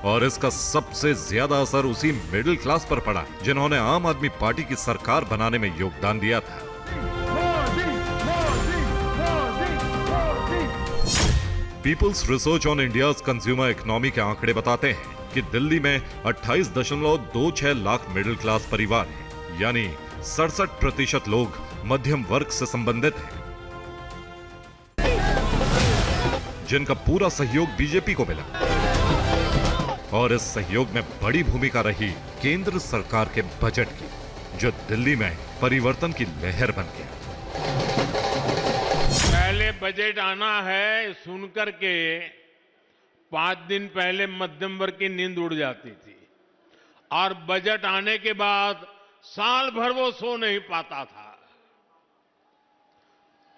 S6: और इसका सबसे ज्यादा असर उसी मिडिल क्लास पर पड़ा जिन्होंने आम आदमी पार्टी की सरकार बनाने में योगदान दिया था। People's research on India's consumer economy के आंकड़े बताते हैं कि दिल्ली में 28.26 लाख मिडिल क्लास परिवार हैं, यानी 67% लोग मध्यम वर्ग से संबंधित हैं, जिनका पूरा सहयोग बीजेपी को मिला। और इस सहयोग में बड़ी भूमिका रही केंद्र सरकार के बजट की, जो दिल्ली में परिवर्तन की लहर बन गया।
S2: पहले बजट आना है सुनकर के 5 दिन पहले मध्यम वर्ग की नींद उड़ जाती थी और बजट आने के बाद साल भर वो सो नहीं पाता था।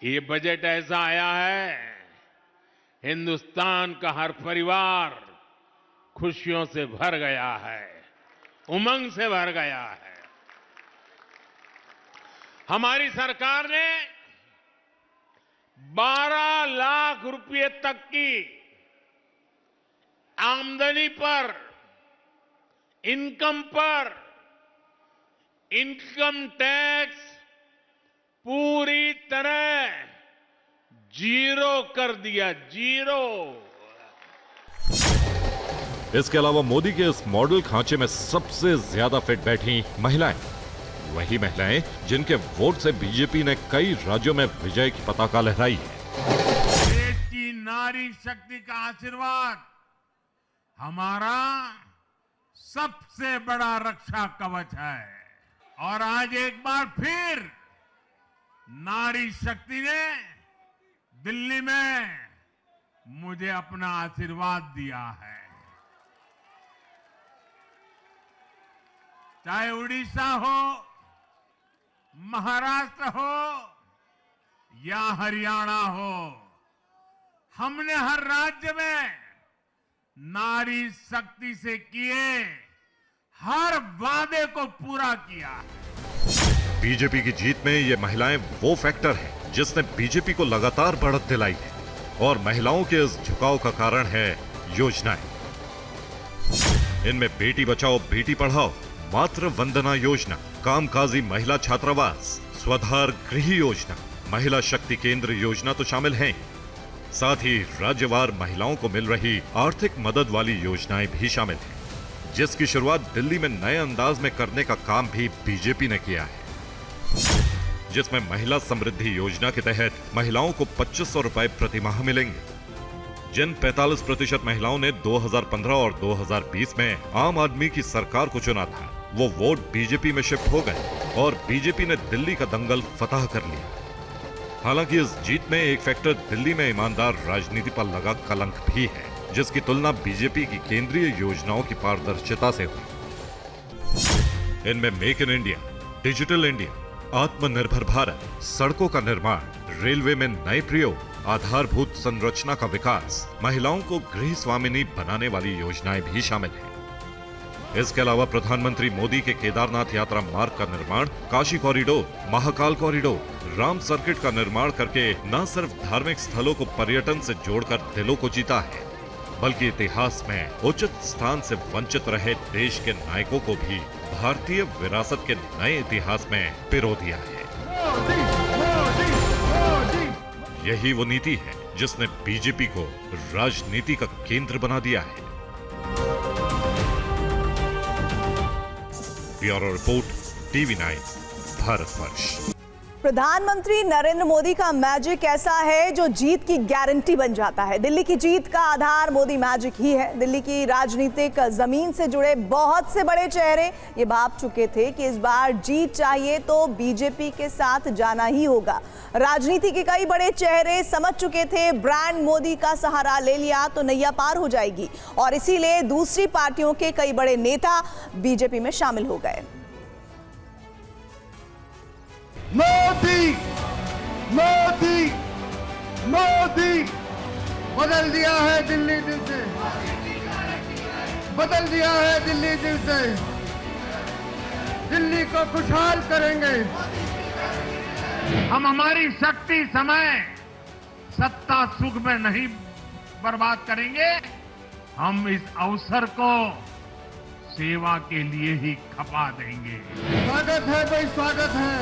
S2: ये बजट ऐसा आया है, हिंदुस्तान का हर परिवार खुशियों से भर गया है, उमंग से भर गया है। हमारी सरकार ने 12 लाख रुपए तक की आमदनी पर, इनकम पर इनकम टैक्स पूरी तरह जीरो कर दिया, जीरो।
S6: इसके अलावा मोदी के इस मॉडल खांचे में सबसे ज्यादा फिट बैठी महिलाएं, वही महिलाएं जिनके वोट से बीजेपी ने कई राज्यों में विजय की पताका लहराई है।
S2: देश की नारी शक्ति का आशीर्वाद हमारा सबसे बड़ा रक्षा कवच है और आज एक बार फिर नारी शक्ति ने दिल्ली में मुझे अपना आशीर्वाद दिया है। चाहे उड़ीसा हो, महाराष्ट्र हो या हरियाणा हो, हमने हर राज्य में नारी शक्ति से किए हर वादे को पूरा किया।
S6: बीजेपी की जीत में ये महिलाएं वो फैक्टर है जिसने बीजेपी को लगातार बढ़त दिलाई है और महिलाओं के इस झुकाव का कारण है योजनाएं। इनमें बेटी बचाओ बेटी पढ़ाओ, मातृ वंदना योजना, कामकाजी महिला छात्रावास, स्वधार गृह योजना, महिला शक्ति केंद्र योजना तो शामिल हैं। साथ ही राज्यवार महिलाओं को मिल रही आर्थिक मदद वाली योजनाएं भी शामिल हैं, जिसकी शुरुआत दिल्ली में नए अंदाज में करने का काम भी बीजेपी ने किया है, जिसमें महिला समृद्धि योजना के तहत महिलाओं को 2500 रुपए प्रति माह मिलेंगे। जिन 45% महिलाओं ने 2015 और 2020 में आम आदमी की सरकार को चुना था, वो वोट बीजेपी में शिफ्ट हो गए और बीजेपी ने दिल्ली का दंगल फतह कर लिया। हालांकि इस जीत में एक फैक्टर दिल्ली में ईमानदार राजनीति पर लगा कलंक भी है, जिसकी तुलना बीजेपी की केंद्रीय योजनाओं की पारदर्शिता से हुई। इनमें make in India, digital India, आत्मनिर्भर भारत, सड़कों का निर्माण, रेलवे में नए प्रयोग, आधारभूत संरचना का विकास, महिलाओं को गृह स्वामिनी बनाने वाली योजनाएं भी शामिल हैं। इसके अलावा प्रधानमंत्री मोदी के केदारनाथ यात्रा मार्ग का निर्माण, Kashi corridor, Mahakal corridor, Ram circuit का निर्माण करके न सिर्फ धार्मिक स्थलों को पर्यटन से जोड़कर दिलों को जीता है, बल्कि इतिहास में उचित स्थान से वंचित रहे देश के नायकों को भी भारतीय विरासत के नए इतिहास में पिरो दिया है। यही वो नीति है जिसने बीजेपी को राजनीति का केंद्र बना दिया है। Bureau report, TV9, Bharatvarsh.
S1: प्रधानमंत्री नरेंद्र मोदी का मैजिक ऐसा है जो जीत की गारंटी बन जाता है। दिल्ली की जीत का आधार मोदी मैजिक ही है। दिल्ली की राजनीतिक जमीन से जुड़े बहुत से बड़े चेहरे ये भाप चुके थे कि इस बार जीत चाहिए तो बीजेपी के साथ जाना ही होगा। राजनीति के कई बड़े चेहरे समझ चुके थे ब्रांड मोदी का सहारा ले लिया तो नैया पार हो जाएगी, और इसीलिए दूसरी पार्टियों के कई बड़े नेता बीजेपी में शामिल हो गए।
S9: मोदी मोदी मोदी बदल दिया है दिल्ली दिल से, बदल दिया है दिल्ली दिल से। दिल्ली को खुशहाल करेंगे।
S2: हम हमारी शक्ति, समय, सत्ता, सुख में नहीं बर्बाद करेंगे। हम इस अवसर को सेवा के लिए ही खपा देंगे।
S9: स्वागत है भाई, स्वागत है।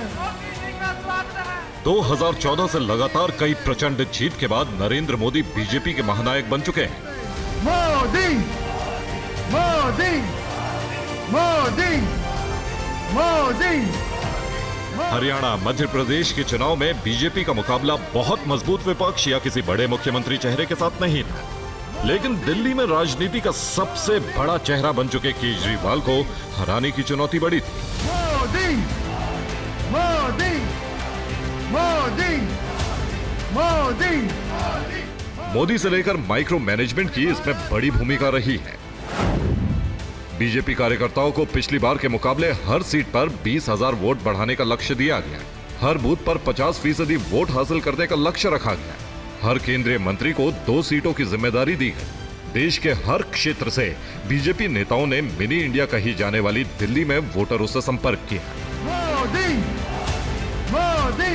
S6: 2014 से लगातार कई प्रचंड जीत के बाद नरेंद्र मोदी बीजेपी के महानायक बन चुके हैं।
S9: मोदी मोदी मोदी मोदी।
S6: हरियाणा, मध्य प्रदेश के चुनाव में बीजेपी का मुकाबला बहुत मजबूत विपक्ष या किसी बड़े मुख्यमंत्री चेहरे के साथ नहीं था, लेकिन दिल्ली में राजनीति का सबसे बड़ा चेहरा बन चुके केजरीवाल को हराने की चुनौती बड़ी थी।
S9: मोदी मोदी मोदी मोदी
S6: मोदी से लेकर माइक्रो मैनेजमेंट की इसमें बड़ी भूमिका रही है। बीजेपी कार्यकर्ताओं को पिछली बार के मुकाबले हर सीट पर 20,000 वोट बढ़ाने का लक्ष्य दिया गया। हर बूथ पर 50% वोट हासिल करने का लक्ष्य रखा गया। हर केंद्रीय मंत्री को 2 सीटों की जिम्मेदारी दी गई। देश के हर क्षेत्र से बीजेपी नेताओं ने मिनी इंडिया कही जाने वाली दिल्ली में वोटरों से संपर्क किया।
S9: मोदी मोदी।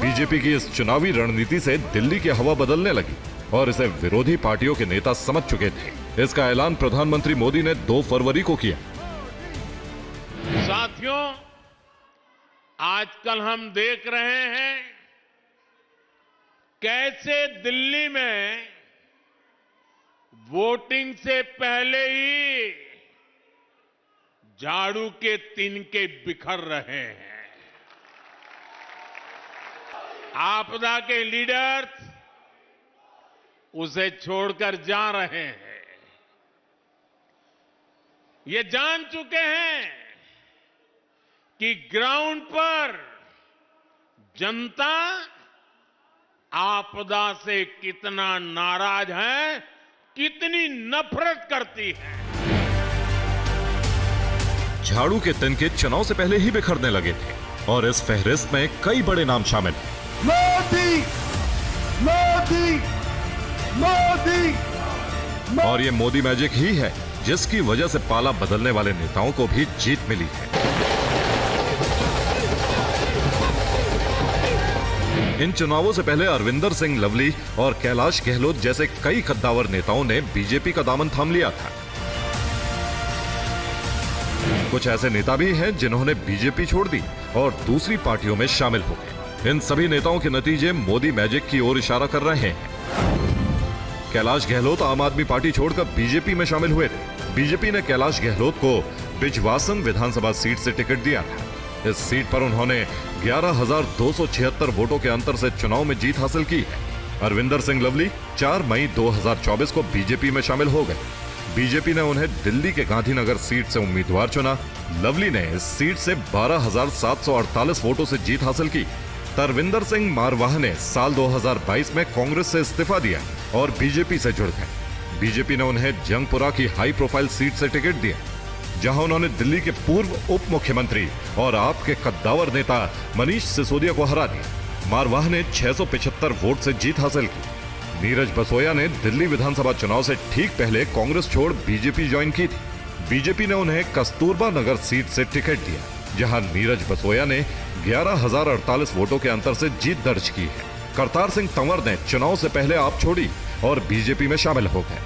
S6: बीजेपी की इस चुनावी रणनीति से दिल्ली की हवा बदलने लगी और इसे विरोधी पार्टियों के नेता समझ चुके थे। इसका ऐलान प्रधानमंत्री मोदी ने 2 फरवरी को किया।
S2: साथियों, आजकल हम देख रहे हैं कैसे दिल्ली में वोटिंग से पहले ही झाड़ू के तिनके बिखर रहे हैं। आपदा के लीडर्स उसे छोड़कर जा रहे हैं। ये जान चुके हैं कि ग्राउंड पर जनता आपदा से कितना नाराज है, कितनी नफरत करती है।
S6: झाड़ू के तिनके चुनाव से पहले ही बिखरने लगे थे और इस फहरिस्त में कई बड़े नाम शामिल हैं।
S8: मोदी मोदी मोदी
S6: और ये मोदी मैजिक ही है जिसकी वजह से पाला बदलने वाले नेताओं को भी जीत मिली है। इन चुनावों से पहले अरविंदर सिंह लवली और कैलाश गहलोत जैसे कई कद्दावर नेताओं ने बीजेपी का दामन थाम लिया था। कुछ ऐसे नेता भी हैं जिन्होंने बीजेपी छोड़ दी और दूसरी पार्टियों में शामिल हो गए। इन सभी नेताओं के नतीजे मोदी मैजिक की ओर इशारा कर रहे हैं। कैलाश गहलोत आम आदमी पार्टी छोड़कर बीजेपी में शामिल हुए थे। बीजेपी ने कैलाश गहलोत को बिजवासन विधानसभा सीट से टिकट दिया था। इस सीट पर उन्होंने 11,276 वोटों के अंतर से चुनाव में जीत हासिल की है। अरविंदर सिंह लवली 4 मई 2024 को बीजेपी में शामिल हो गए। बीजेपी ने उन्हें दिल्ली के गांधीनगर सीट से उम्मीदवार चुना। लवली ने इस सीट से 12,748 वोटों से जीत हासिल की। तरविंदर सिंह मारवाह ने साल 2022 में कांग्रेस से इस्तीफा दिया और बीजेपी से जुड़ गए। बीजेपी ने उन्हें जंगपुरा की हाई प्रोफाइल सीट से टिकट दिया, जहां उन्होंने दिल्ली के पूर्व उप मुख्यमंत्री और आप के कद्दावर नेता मनीष सिसोदिया को हरा दिया। मारवाह ने 675 वोट से जीत हासिल की। नीरज बसोया ने दिल्ली विधानसभा चुनाव से ठीक पहले कांग्रेस छोड़ बीजेपी ज्वाइन की थी। बीजेपी ने उन्हें कस्तूरबा नगर सीट से टिकट दिया, जहां नीरज बसोया ने 11,048 वोटों के अंतर से जीत दर्ज की है। करतार सिंह तंवर ने चुनाव से पहले आप छोड़ी और बीजेपी में शामिल हो गए।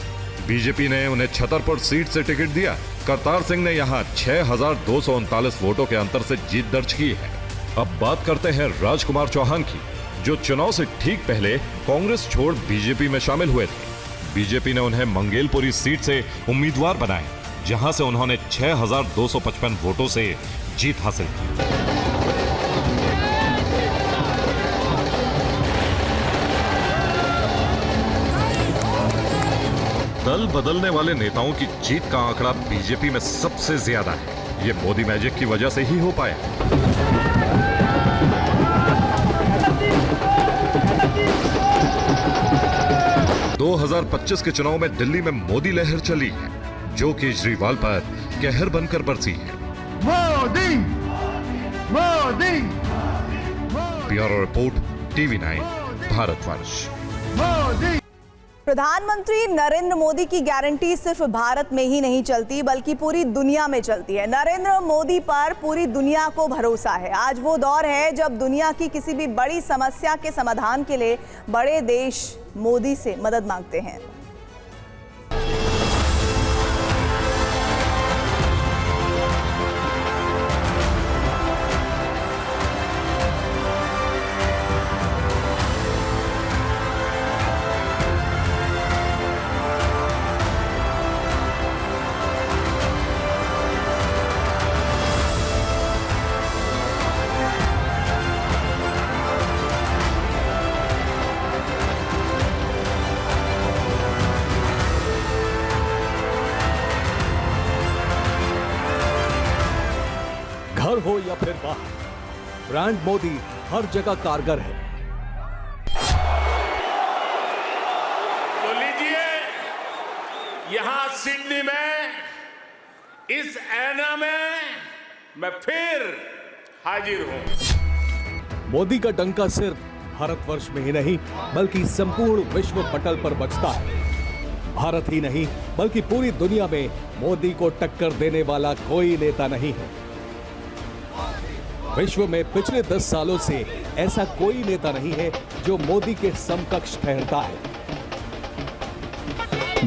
S6: बीजेपी ने उन्हें छतरपुर सीट से टिकट दिया। करतार सिंह ने यहां 6,239 वोटों के अंतर से जीत दर्ज की है। अब बात करते हैं राजकुमार चौहान की, जो चुनाव से ठीक पहले कांग्रेस छोड़ बीजेपी में शामिल हुए थे। बीजेपी ने उन्हें मंगेलपुरी सीट से उम्मीदवार बनाए, जहां से उन्होंने 6,255 वोटों से जीत हासिल की। दल बदलने वाले नेताओं की जीत का आंकड़ा बीजेपी में सबसे ज्यादा है। ये मोदी मैजिक की वजह से ही हो पाया। – 2025 के चुनाव में दिल्ली में मोदी लहर चली है, जो केजरीवाल पर कहर बनकर बरसी है।
S8: Modi Modi
S6: bureau report, TV9 Bharatvarsh.
S8: Modi
S1: प्रधानमंत्री नरेंद्र मोदी की गारंटी सिर्फ भारत में ही नहीं चलती बल्कि पूरी दुनिया में चलती है। नरेंद्र मोदी पर पूरी दुनिया को भरोसा है। आज वो दौर है जब दुनिया की किसी भी बड़ी समस्या के समाधान के लिए बड़े देश मोदी से मदद मांगते हैं।
S4: घर हो या फिर बाहर, ब्रांड मोदी हर जगह कारगर है।
S3: तो लीजिए, यहां सिडनी में इस ऐना में मैं फिर हाजिर हूं।
S4: मोदी का डंका सिर्फ भारतवर्ष में ही नहीं बल्कि संपूर्ण विश्व पटल पर बजता है। भारत ही नहीं बल्कि पूरी दुनिया में मोदी को टक्कर देने वाला कोई नेता नहीं है। विश्व में पिछले 10 सालों से ऐसा कोई नेता नहीं है जो मोदी के समकक्ष ठहरता है।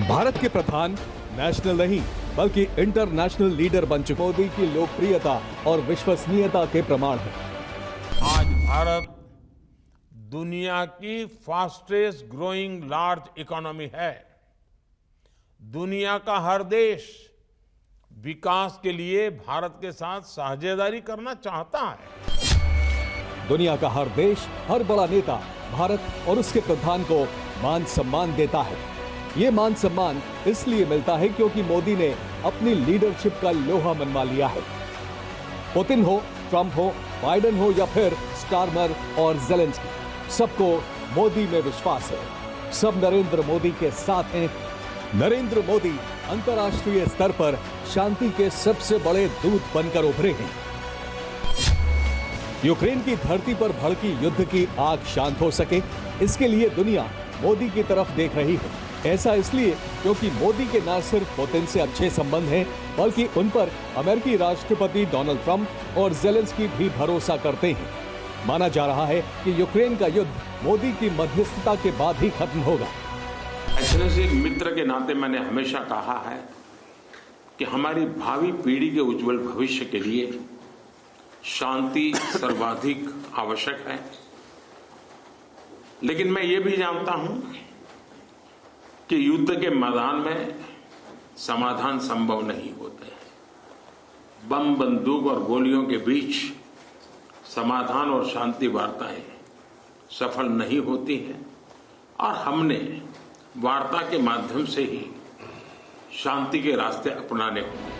S4: भारत के प्रधान नेशनल नहीं बल्कि इंटरनेशनल लीडर बन चुके मोदी की लोकप्रियता और विश्वसनीयता के प्रमाण है।
S2: आज भारत दुनिया की फास्टेस्ट ग्रोइंग लार्ज इकोनॉमी है। दुनिया का हर देश विकास के लिए भारत के साथ साझेदारी करना चाहता है।
S4: दुनिया का हर देश, हर बड़ा नेता भारत और उसके प्रधान को मान सम्मान देता है। ये मान सम्मान इसलिए मिलता है क्योंकि मोदी ने अपनी लीडरशिप का लोहा मनवा लिया है। पुतिन हो, ट्रंप हो, बाइडेन हो या फिर स्टारमर और जेलेंस्की, सबको मोदी में विश्वास है। सब नरेंद्र मोदी के साथ हैं। नरेंद्र मोदी अंतर्राष्ट्रीय स्तर पर शांति के सबसे बड़े दूत बनकर उभरे हैं। यूक्रेन की धरती पर भड़की युद्ध की आग शांत हो सके, इसके लिए दुनिया मोदी की तरफ देख रही है। ऐसा इसलिए क्योंकि मोदी के न सिर्फ पुतिन से अच्छे संबंध हैं, बल्कि उन पर अमेरिकी राष्ट्रपति डोनाल्ड ट्रंप और जेलेंस्की भी भरोसा करते हैं। माना जा रहा है कि यूक्रेन का युद्ध मोदी की मध्यस्थता के बाद ही खत्म होगा।
S3: ऐसे से एक मित्र के नाते मैंने हमेशा कहा है कि हमारी भावी पीढ़ी के उज्जवल भविष्य के लिए शांति सर्वाधिक आवश्यक है। लेकिन मैं ये भी जानता हूं कि युद्ध के मैदान में समाधान संभव नहीं होते। बम, बंदूक और गोलियों के बीच समाधान और शांति वार्ताएं सफल नहीं होती हैं और हमने वार्ता के माध्यम से ही शांति के रास्ते अपनाने होंगे।